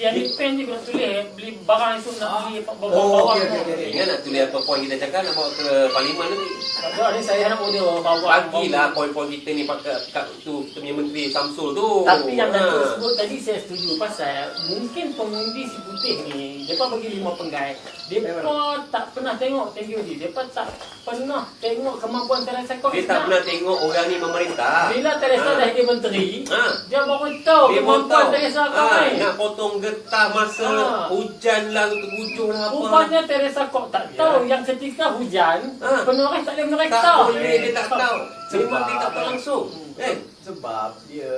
Dia ni pen je kena tulis beli barang itu nak beli Oh, bawa. okey. Ingat nak tulis apa poin kita cakap nak bawa ke parlimen nanti. Tak ni saya nak order bawa. Bagilah poin-poin kita ni pakai kat tu kita punya menteri Samsul tu. Tapi yang Datuk sebut tadi saya setuju pasal mungkin pengundi si putih ni depa bagi 5 penggai. Depa tak pernah tengok thank you dia. Depa tak pernah tengok kemampuan Teresa Kok. Dia tak pernah tengok orang ni memerintah. Bila Teresa dah jadi menteri, dia baru tahu Dia kemampuan tahu. Teresa Kok ni. Nak potong getah masa hujan lah tergujur lah apa. Rupanya Teresa Kok tak tahu yang ketika hujan penoreh tak boleh merekta. Tak boleh, dia tak tahu. Memang dia tak tahu langsung. Kan? Sebab dia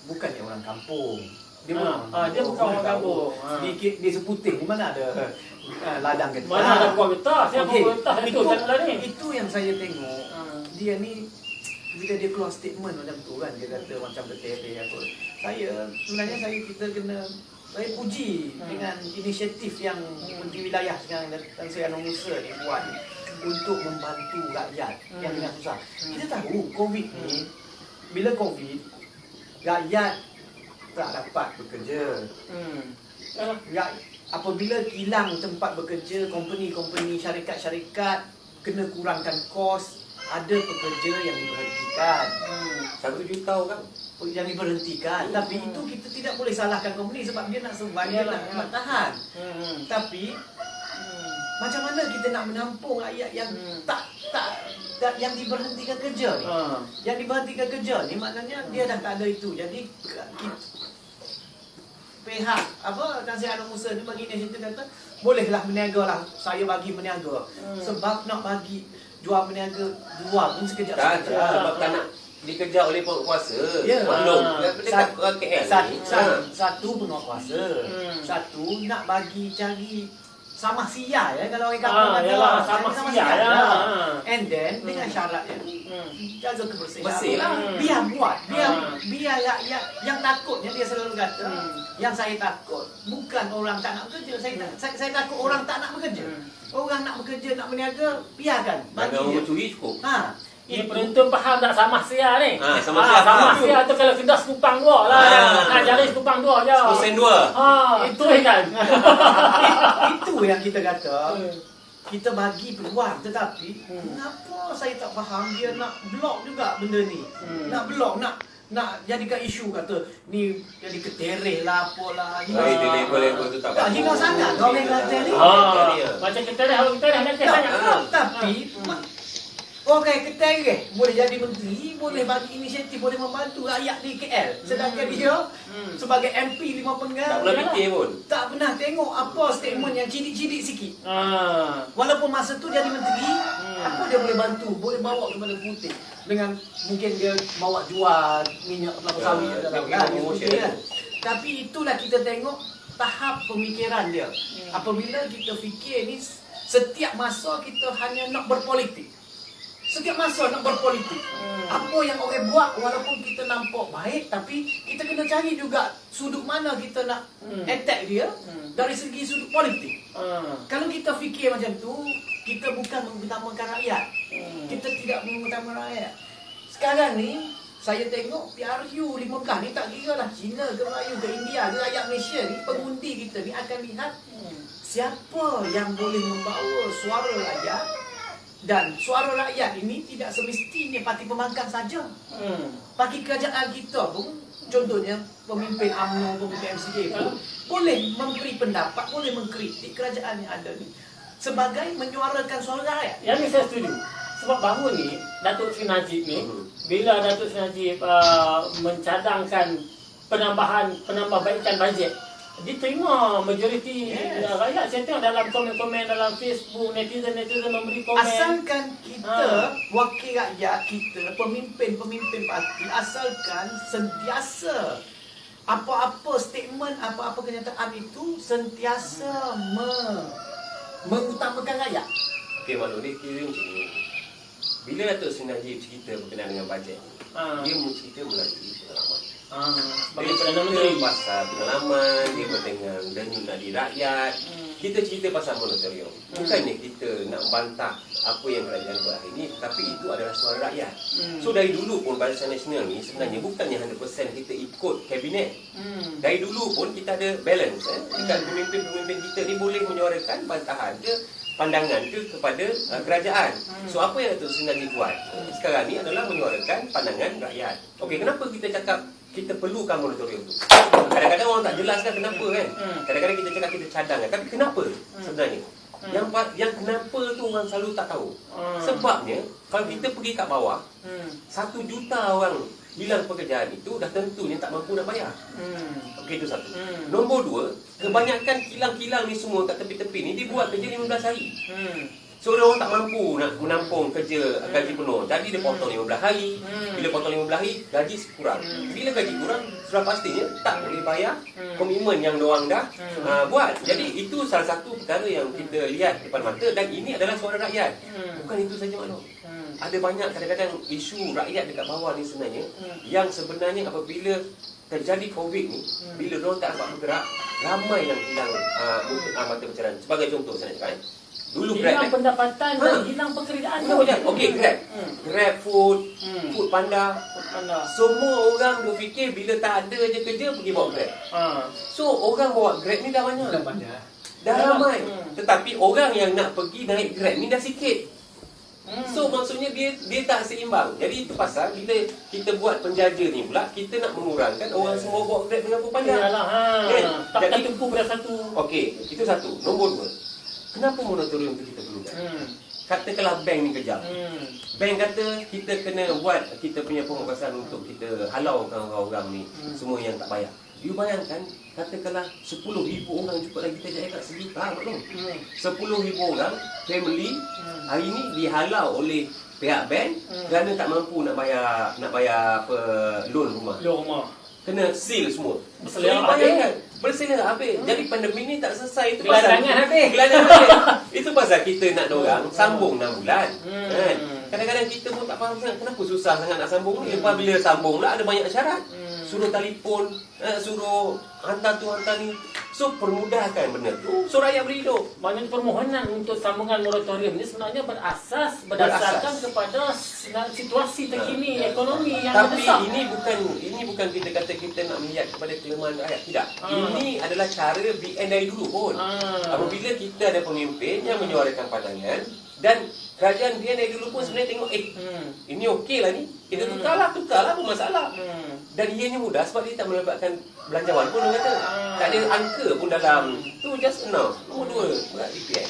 bukannya orang kampung. Dia dia bukan orang kampung. Di Seputih ni mana ada ladang getah. Mana ada buah getah? Siapa Okey, buah getah itu tak ada ni. itu yang saya tengok. Dia ni bila dia keluar statement macam tu kan, dia kata macam bertere apa. Sebenarnya kita kena saya puji dengan inisiatif yang Menteri Wilayah sekarang Tan Sri Anwar Musa ni buat untuk membantu rakyat yang tengah susah. Kita tahu COVID ni, bila COVID, rakyat tak dapat bekerja. Apabila kilang tempat bekerja, company-company, syarikat-syarikat kena kurangkan kos, ada pekerja yang diberhentikan. 1 juta orang. Yang diberhentikan. Tapi itu kita tidak boleh salahkan company sebab dia nak survive, dia nak tahan. Tapi macam mana kita nak menampung rakyat yang yang diberhentikan kerja ni? Yang diberhentikan kerja ni maknanya dia dah tak ada itu. Jadi pihak Tan Sri Anwar Musa ni bagi inisiatif kata bolehlah berniaga lah, saya bagi berniaga. Sebab nak bagi jual berniaga dua pun sekejap. Sebab tak nak dikejar oleh penguasa. Ya. Maklum. Dekat KL ni. Satu penguasa. Satu nak bagi cari sama sia ya kalau orang kampung yalah, sama sia ya. And then dengan syarat jaga kebersihan. Bersih lah. Biar buat, biar rakyat yang takutnya dia selalu kata, yang saya takut bukan orang tak nak bekerja, saya takut orang tak nak bekerja. Orang nak bekerja, nak berniaga, biarkan. Bagi Orang dia. mencuri cukup. Ini penonton faham tak sama sia ni? Sama sia. Sama sia tu kalau kedai sekupang dua lah. Nak cari sekupang dua je. 10 sen 2. Itu kan. Itu yang kita kata. Kita bagi peluang, tetapi kenapa saya tak faham dia nak blok juga benda ni. Nak blok, nak jadikan isu kata ni jadi ketereh lah apalah. Level tu tak Tak hina sangat kau orang kata ni. Macam kita dah nanti sangat. Tapi orang ketereh boleh jadi menteri, boleh bagi inisiatif, boleh membantu rakyat di KL. Sedangkan dia sebagai MP 5 penggal tak pernah fikir pun. tak pernah tengok apa statement yang cidik-cidik sikit. Walaupun masa tu jadi menteri, apa dia boleh bantu, boleh bawa kepada putih. Dengan mungkin dia bawa jual minyak kelapa sawit dalam kan. Tapi itulah kita tengok tahap pemikiran dia. Apabila kita fikir ni setiap masa kita hanya nak berpolitik. Setiap masa nak berpolitik. Apa yang orang buat walaupun kita nampak baik, tapi kita kena cari juga sudut mana kita nak attack dia dari segi sudut politik. Kalau kita fikir macam tu, kita bukan mengutamakan rakyat. Kita tidak mengutamakan rakyat. Sekarang ni saya tengok PRU 15 ni tak kira lah Cina ke Melayu ke India ke rakyat Malaysia ni, pengundi kita ni akan lihat siapa yang boleh membawa suara rakyat. Dan suara rakyat ini tidak semestinya parti pembangkang saja. Parti kerajaan kita pun, contohnya pemimpin UMNO, pemimpin MCA pun boleh memberi pendapat, boleh mengkritik kerajaan yang ada ni sebagai menyuarakan suara rakyat. Yang ni saya setuju. Sebab baru ni Datuk Seri Najib ni bila Datuk Seri Najib mencadangkan penambahbaikan bajet, diterima majoriti rakyat. Saya tengok dalam komen-komen dalam Facebook, netizen memberi komen. Asalkan kita wakil rakyat kita, pemimpin parti, asalkan sentiasa apa-apa statement, apa-apa kenyataan itu sentiasa mengutamakan rakyat. Okey, maklum dia kira macam ni. Bila Datuk Seri Najib cerita berkenaan dengan bajet, dia cerita melalui pengalaman. Sebagai Dia Perdana cerita Menteri pasal pengalaman, dia bertengah denyut nadi rakyat. kita cerita pasal moratorium. Bukannya kita nak bantah apa yang kerajaan buat hari ini, tapi itu adalah suara rakyat. So dari dulu pun Barisan Nasional ni sebenarnya bukannya 100% kita ikut kabinet. Dari dulu pun kita ada balance. Dekat pemimpin-pemimpin kita ni boleh menyuarakan bantahan ke, pandangan ke kepada kerajaan. So apa yang Datuk Seri Najib buat sekarang ni adalah menyuarakan pandangan rakyat. Okey, kenapa kita cakap kita perlukan moratorium tu? Kadang-kadang orang tak jelaskan kenapa kan. Kadang-kadang kita cakap kita cadangkan, tapi kenapa sebenarnya? Yang kenapa tu orang selalu tak tahu. Sebabnya kalau kita pergi kat bawah, 1 juta orang hilang pekerjaan itu dah tentunya tak mampu nak bayar. Okey, itu satu. Nombor 2, kebanyakan kilang-kilang ni semua kat tepi-tepi ni dibuat kerja 15 hari. So orang tak mampu nak menampung kerja gaji penuh. Jadi dia potong 15 hari. Bila potong 15 hari, gaji kurang. Bila gaji kurang, sudah pastinya tak boleh bayar komitmen yang diorang dah buat. Jadi itu salah satu perkara yang kita lihat depan mata, dan ini adalah suara rakyat. Bukan itu saja maklum. Ada banyak kadang-kadang isu rakyat dekat bawah ni sebenarnya yang sebenarnya apabila terjadi COVID ni, bila diorang tak dapat bergerak, ramai yang hilang mata pencarian. Sebagai contoh saya nak cakap, dulu hilang pendapatan dan hilang pekerjaan. Okey, Grab food, Food Panda. Semua orang berfikir bila tak ada je kerja pergi bawa Grab. So orang bawa Grab ni dah banyak. Dah ramai. Tetapi orang yang nak pergi naik Grab ni dah sikit. So maksudnya dia tak seimbang. Jadi itu pasal bila kita buat penjaja ni pula, kita nak mengurangkan orang semua bawa Grab dengan Food Panda. Tak tertumpu pada satu. Okey, itu satu. Nombor 2. Kenapa moratorium tu kita perlukan? Katakanlah bank ni kejam. Bank kata kita kena buat kita punya pengupasan untuk kita halaukan orang-orang ni semua yang tak bayar. You bayangkan, katakanlah 10,000 orang jumpa lagi kita jaya kat sejuta maklum. 10,000 orang family hari ni dihalau oleh pihak bank kerana tak mampu nak bayar apa loan rumah. Kena seal semua. Berselia habis. Jadi pandemik ni tak selesai. Itu pasal gelandangan habis. Itu pasal kita nak dorang sambung 6 bulan. Kan? Kadang-kadang kita pun tak faham sangat kenapa susah sangat nak sambung ni. Lepas bila sambung pula ada banyak syarat. Suruh telefon, suruh hantar tu hantar ni. So permudahkan benda tu. So rakyat boleh hidup. Maknanya permohonan untuk sambungan moratorium ni sebenarnya berdasarkan kepada situasi terkini ekonomi yang mendesak. Tapi ini bukan kita kata kita nak melihat kepada kelemahan rakyat. Tidak. Ini adalah cara BN dari dulu pun. Apabila kita ada pemimpin yang menyuarakan pandangan dan kerajaan BN dari dulu pun sebenarnya tengok ini okey lah ni. Kita tukarlah apa masalah. Dan ianya mudah sebab dia tak melibatkan belanjawan pun orang kata. Tak ada angka pun dalam tu, just announce. Nombor 2 berat DPN.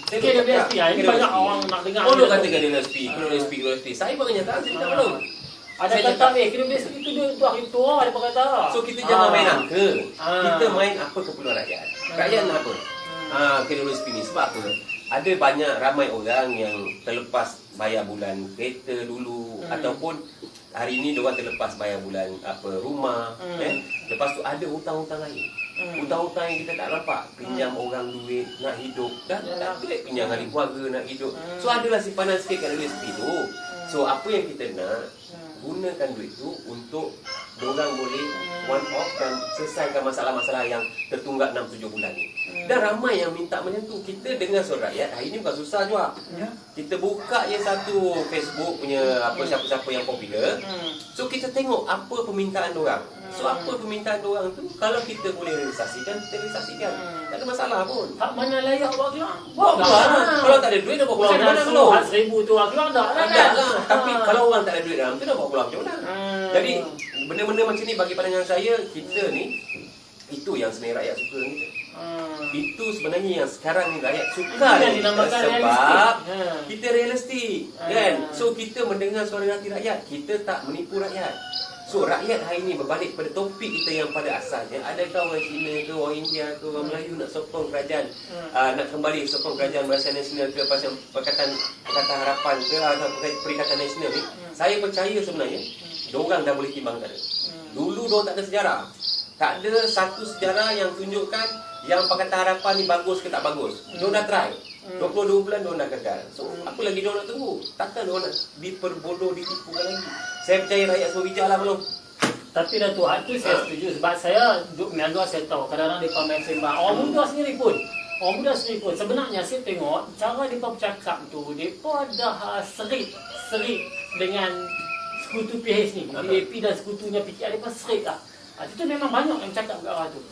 KWSP ini banyak orang nak dengar. Orang kata KWSP. Saya pun kenyataan saya tak malu. Ada kata KWSP itu dia hari tua ada kata. So kita jangan main angka. Kita main apa keperluan rakyat. Rakyat nak apa? KWSP ni sebab apa? Ada ramai orang yang terlepas bayar bulan kereta dulu ataupun hari ini diorang terlepas bayar bulan rumah. Lepas tu ada hutang-hutang lain. Hutang-hutang yang kita tak nampak. Pinjam orang duit nak hidup. Dan tak duit pinjam ahli keluarga nak hidup. So adalah simpanan sikit kat KWSP tu. So apa yang kita nak, gunakan duit tu untuk diorang boleh one off dan selesaikan masalah-masalah yang tertunggak 6-7 bulan ni. Dan ramai yang minta macam tu. Kita dengan suara rakyat hari ni bukan susah juga. Kita buka je satu Facebook punya siapa-siapa yang popular. So kita tengok apa permintaan diorang. So apa permintaan diorang tu, kalau kita boleh realisasikan, kita realisasikan. Tak ada masalah pun. Tak mana layak buat keluar. Kalau tak ada duit dah buat keluar macam mana dulu? 1,000 tu keluar dah lah. Tapi kalau orang tak ada duit dalam tu dah buat keluar macam mana? Jadi benda-benda macam ni bagi pandangan saya, kita ni itu yang sebenarnya rakyat suka ni. Itu sebenarnya yang sekarang ni rakyat suka ni. Sebab kita realistik kan. So kita mendengar suara hati rakyat, kita tak menipu rakyat. So rakyat hari ini berbalik kepada topik kita yang pada asalnya, adakah orang Cina ke, orang India ke, orang Melayu nak sokong kerajaan, nak kembali sokong kerajaan Barisan Nasional ke, pasal Pakatan Harapan ke, atau Perikatan Nasional ni. Saya percaya sebenarnya diorang dah boleh timbang tak ada. Dulu diorang tak ada sejarah. Tak ada satu sejarah yang tunjukkan yang Pakatan Harapan ni bagus ke tak bagus. Diorang dah try. 22 bulan diorang dah gagal. So apa lagi diorang nak tunggu? Takkan diorang nak diperbodoh, ditipukan lagi. Saya percaya rakyat semua bijak lah belum. Tapi Datuk Hak tu saya setuju. Sebab saya duduk Niaga, saya tahu kadang-kadang mereka main sembang. Orang muda sendiri pun orang muda sendiri pun sebenarnya saya tengok cara mereka bercakap tu, mereka dah serit dengan sekutu PH ni, DAP dan sekutunya PKR, mereka serit lah. Itu memang banyak yang cakap ke arah tu.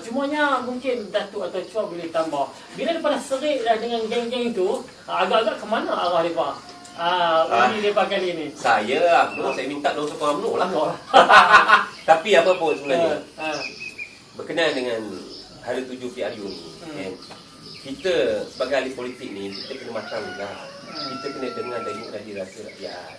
Cumanya mungkin Datuk atau Chua boleh tambah. Bila daripada serit dah dengan geng-geng tu, agak-agak ke mana arah mereka? Ini mereka kali ni. Saya minta dong sokong UMNO lah. Tapi apa pun sebenarnya, berkenaan dengan Hari 7 PRU ni, kan, kita sebagai ahli politik ni, kita kena matang juga. Kita kena dengar dari rasa rakyat.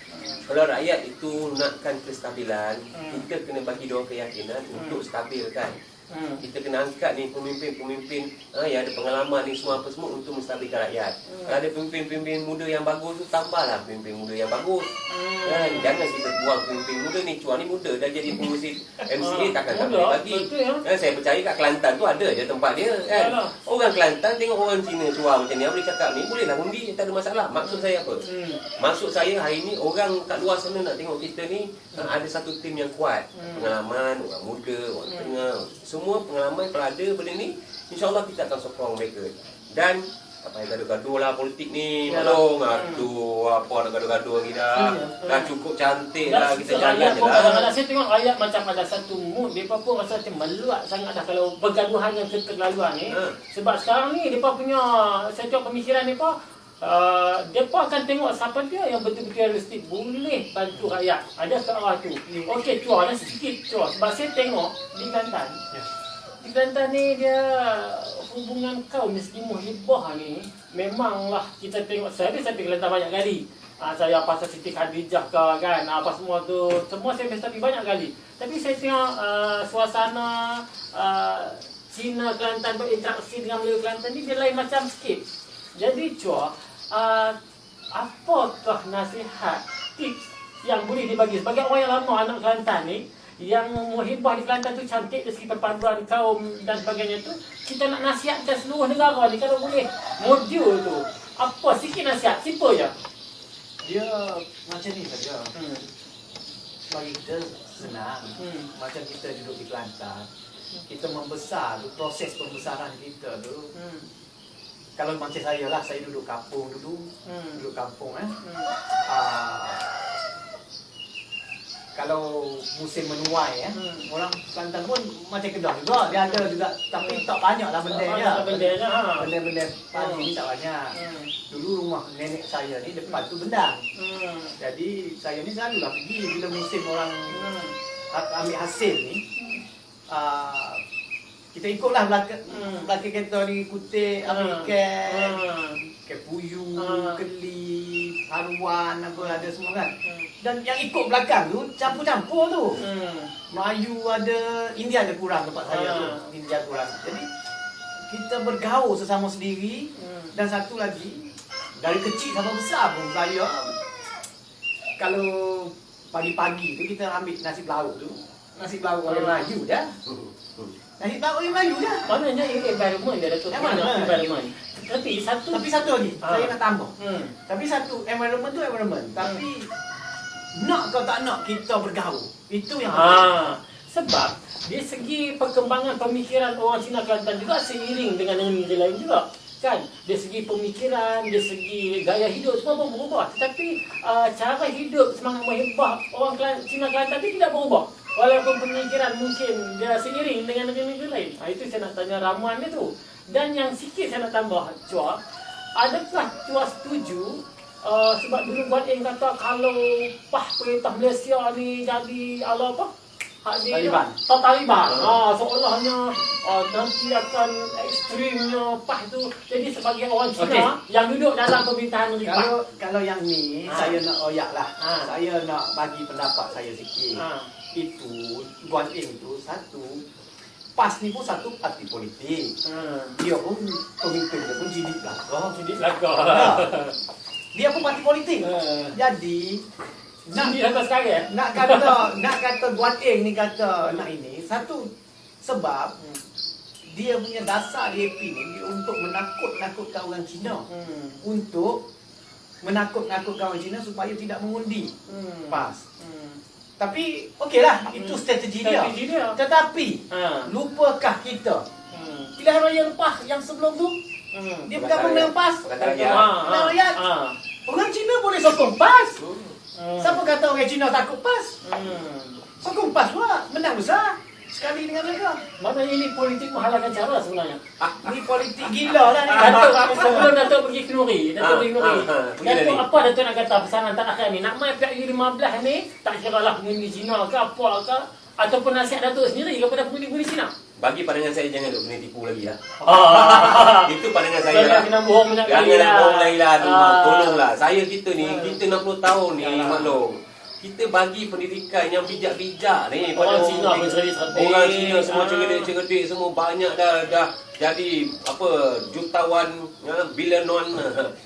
Kalau rakyat itu nakkan kestabilan, kita kena bagi diorang keyakinan untuk stabilkan. Kita kena angkat ni pemimpin-pemimpin yang ada pengalaman ni semua apa semua untuk menstabilkan rakyat. Kalau ada pemimpin-pemimpin muda yang bagus tu, tambahlah pemimpin muda yang bagus. Kan? Jangan kita buang pemimpin muda ni. Cua ni muda dah jadi pengurusi MCA, takkan tak boleh bagi. Kan? Saya percaya kat Kelantan tu ada je tempat dia. Kan? Orang Kelantan tengok orang Cina Cua macam ni, boleh cakap ni, bolehlah undi, tak ada masalah. Maksud saya apa? Maksud saya hari ni orang kat luar sana nak tengok kita ni ada satu tim yang kuat. Pengalaman, orang muda, orang tengah, semua pengalaman kalau ada benda ni, insyaAllah kita akan sokong mereka. Dan tak payah gaduh-gaduh lah politik ni. Malong, aduh, apa nak gaduh-gaduh lagi dah. Dah cukup cantik dah, kita jalan je lah. Kadang-kadang saya tengok rakyat macam ada satu mood, mereka pun rasa macam meluat sangat dah kalau bergaduhan yang keterlaluan ni. Sebab sekarang ni, mereka punya, saya tengok pemikiran mereka, mereka akan tengok siapa dia yang betul-betul realistik boleh bantu rakyat. Ada ke arah tu. Okey, Cua, ada sedikit Cua. Sebab saya tengok di Kelantan, di Kelantan ni dia hubungan kaum Muslimah Hibah ni memanglah kita tengok. Saya pergi Kelantan banyak kali. Saya pasal Siti Khadijah ke kan, apa semua tu, semua saya pergi banyak kali. Tapi saya tengok suasana Cina Kelantan berinteraksi dengan Melayu Kelantan ni dia lain macam sikit. Jadi Cua, apakah nasihat, tips yang boleh dibagi sebagai orang yang lama anak Kelantan ni, yang muhibah di Kelantan tu cantik dari segi perpaduan kaum dan sebagainya tu, kita nak nasihatkan seluruh negara ni kalau boleh modul tu, apa sikit nasihat, simple je. Dia macam ni saja. Bagi kita senang. Macam kita duduk di Kelantan, kita membesar tu, proses pembesaran kita tu. Kalau macam saya lah, saya duduk kampung dulu, duduk kampung kalau musim menuai orang Kelantan pun macam Kedah juga, dia ada juga, tapi tak banyak lah benda-benda padi ni tak banyak. Dulu rumah nenek saya ni depan tu bendang, jadi saya ni selalu lah pergi bila musim orang ambil hasil ni. Kita ikutlah belakang kereta ni, kutip, ambil ikan puyuh, kelip, haruan, apa ada semua kan. Dan yang ikut belakang tu campur-campur tu. Melayu ada, India ada kurang tempat saya tu. India kurang. Jadi kita bergaul sesama sendiri. Dan satu lagi, dari kecil sampai besar pun saya, kalau pagi-pagi tu kita ambil nasi lauk tu. Nasi lauk orang Melayu dah. Nasi lauk orang Melayu dah. Maknanya environment dia ada tu. Environment. Tapi satu lagi, saya nak tambah. Tapi satu, environment tu environment. Tapi nak kau tak nak kita bergaul. Itu yang penting. Sebab dari segi perkembangan pemikiran orang Cina Kelantan juga seiring dengan negeri lain juga. Kan? Dari segi pemikiran, dari segi gaya hidup semua pun berubah. Tetapi cara hidup semangat muhibah orang Cina Kelantan itu tidak berubah. Walaupun pemikiran mungkin dia seiring dengan negeri-negeri lain. Itu saya nak tanya ramuan dia tu. Dan yang sikit saya nak tambah, Cua, adakah Cua setuju sebab dulu buat yang kata kalau perintah Malaysia ni jadi apa? Taliban. Taliban. Seolahnya nanti akan ekstrimnya tu. Jadi sebagai orang Cina yang duduk dalam pemerintahan negeri kalau yang ni saya nak oyak lah. Saya nak bagi pendapat saya sikit. Itu Guan Eng tu satu, PAS ni pun satu parti politik. Dia pun pemimpin dia pun jidik belakang. Dia pun parti politik. Jadi nak kata Guan Eng ni kata nak ini satu sebab dia punya dasar DAP ni dia untuk menakut-nakutkan orang Cina. Untuk menakut-nakutkan orang Cina supaya tidak mengundi PAS. Tapi okeylah, itu strategi dia. Tetapi lupakah kita pilihan raya lepas yang sebelum tu Dia bergabung dengan PAS. Pakatan Rakyat. Pakatan Rakyat. Orang Cina boleh sokong PAS. Siapa kata orang Cina takut PAS? Sokong PAS pula, menang besar sekali dengan mereka. Maknanya ini politik menghalangkan cara sebenarnya. Ini politik gila lah ni. Datuk, sebelum Datuk pergi ke Nuri, Datuk pergi ke Nuri. pergi Datuk tadi. apa Datuk nak kata pesanan tak akhir ni? Nak main PIU15 ni, tak kira lah pengundi Cina ke apa ke, ataupun nasihat Datuk sendiri kepada pengundi-pengundi Cina. Bagi pandangan saya jangan duk kena tipu lagi lah. Ah. Itu pandangan saya Jangan lah. kena bohong banyak kali Jangan lah. bohong lagi lah. Ah. Tolonglah. Saya kita ni, kita 60 tahun ni Yalah. maklum. Kita bagi pendidikan yang bijak-bijak ni Orang pada Cina pun cerdik-cerdik. Orang Cina semua Ah. cerdik-cerdik semua banyak dah jadi apa jutawan, bilionon.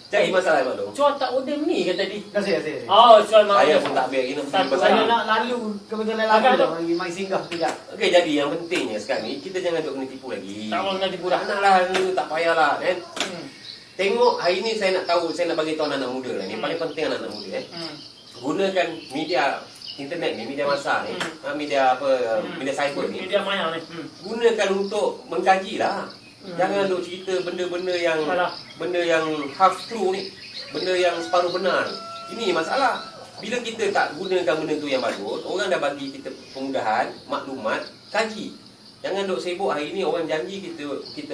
Jadi masalah maklum. Cuak tak odem ni kan tadi. Kasih. Oh, cuak maaf. Saya pun tak ambil lagi nak pergi Satu pasal. Saya nak lalu kebetulan lalu Agak dah bagi mai singgah sekejap. Okey, jadi yang pentingnya sekarang ni kita jangan duk kena tipu lagi. Tak mahu nanti budak. Naklah ni tak payahlah kan. Hmm. Tengok hari ni saya nak tahu, saya nak bagi tahu anak-anak muda lah ni. Paling penting anak-anak muda gunakan media internet ni, media masa ni, media apa, media cyber ni. Media maya ni. Gunakan untuk mengkaji lah. Jangan duk cerita benda-benda yang Alah. benda yang half true ni, benda yang separuh benar. Ini masalah. Bila kita tak gunakan benda tu yang bagus, orang dah bagi kita kemudahan, maklumat, kaji. Jangan duk sibuk hari ni orang janji kita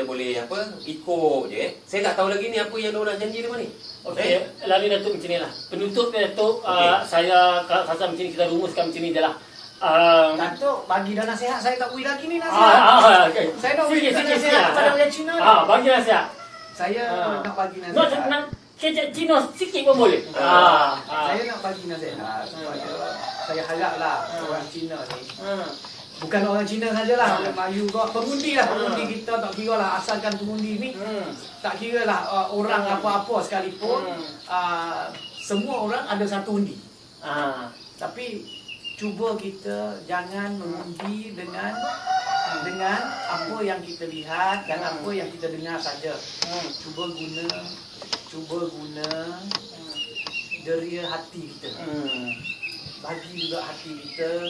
boleh apa ikut je. Saya tak tahu lagi ni apa yang orang nak janji depan ni. Okey, lalu Datuk macam ni lah. Penutup dia Datuk, Okey. saya rasa macam ni, kita rumuskan macam ni je lah. Datuk bagi dah nasihat, saya tak beri lagi ni nasihat. Okay. Saya nak beri Sikit-sikit nasihat kepada orang Cina ni. bagi nasihat. Saya nak bagi Nak nasihat. nak kejap Cina sikit pun boleh. Saya nak bagi nasihat supaya saya haraplah orang Cina ni, bukan orang Cina sajalah, orang Melayu kau, pengundi lah, pengundi kita tak kira lah, asalkan pengundi ni tak kira lah orang apa-apa sekalipun, semua orang ada satu undi. Tapi cuba kita jangan mengundi dengan apa yang kita lihat dan apa yang kita dengar saja. Cuba guna deria hati kita. Bagi juga hati kita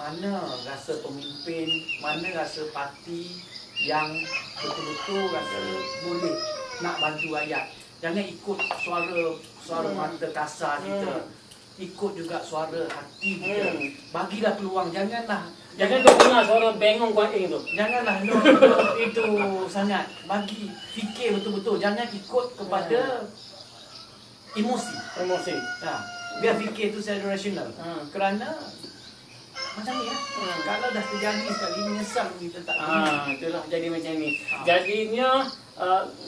mana rasa pemimpin, mana rasa parti yang betul-betul rasa boleh nak bantu rakyat. Jangan ikut suara mata kasar kita. Ikut juga suara hati kita. Bagilah peluang, jangan duk dengar suara bengong kuat tu. Janganlah itu sangat. Bagi fikir betul-betul, jangan ikut kepada emosi. Emosi. Biar fikir itu secara rasional. Kerana macam ni kalau dah terjadi sekali menyesal kita tak guna. Itulah jadi macam ni. Jadinya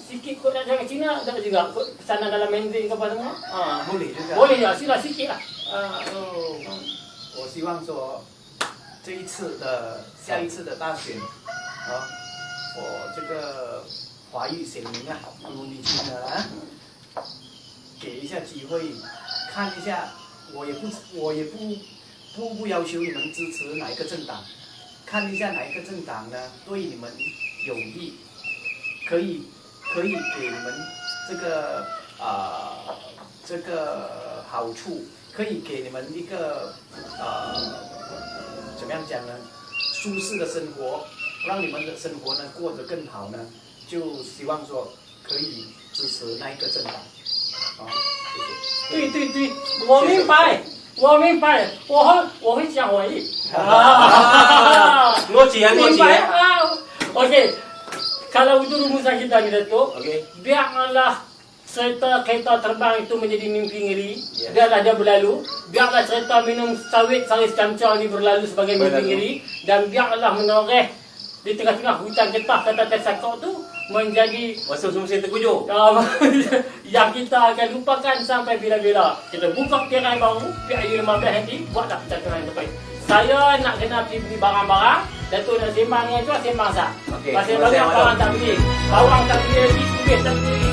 sikit kot nak cakap Cina tak juga kot pesanan dalam Mandarin ke apa semua. Boleh juga. Boleh je, sila sikit lah. 我希望说下一次的大选我这个华裔选民如你听了给一下机会看一下，我也不要求你们支持哪一个政党，看一下哪一个政党呢对你们有利，可以给你们这个好处，可以给你们一个怎么样讲呢？舒适的生活，让你们的生活呢过得更好呢，就希望说可以支持那一个政党。谢谢。对，我明白，我会讲华语。Ngoci明白。Okey, kalau itu rumusan kita ni Datuk, biarlah kereta terbang itu menjadi mimpi ngeri. Biarlah dia berlalu. Biarlah cerita minum sawit sari secamca ni berlalu sebagai mimpi ngeri. Dan biarlah menoreh di tengah-tengah hutan getah kata Tesakok tu menjadi masuk musim terkujur. yang kita akan lupakan sampai bila-bila. Kita buka tirai baru, PIU 15 nanti, buatlah pencaturan yang terbaik. Saya nak kena pergi beli barang-barang, Datuk nak sembang dengan tu, sembang sah. Okey, Pasal banyak barang tak beli. Bawang tak beli lagi, kubis tak beli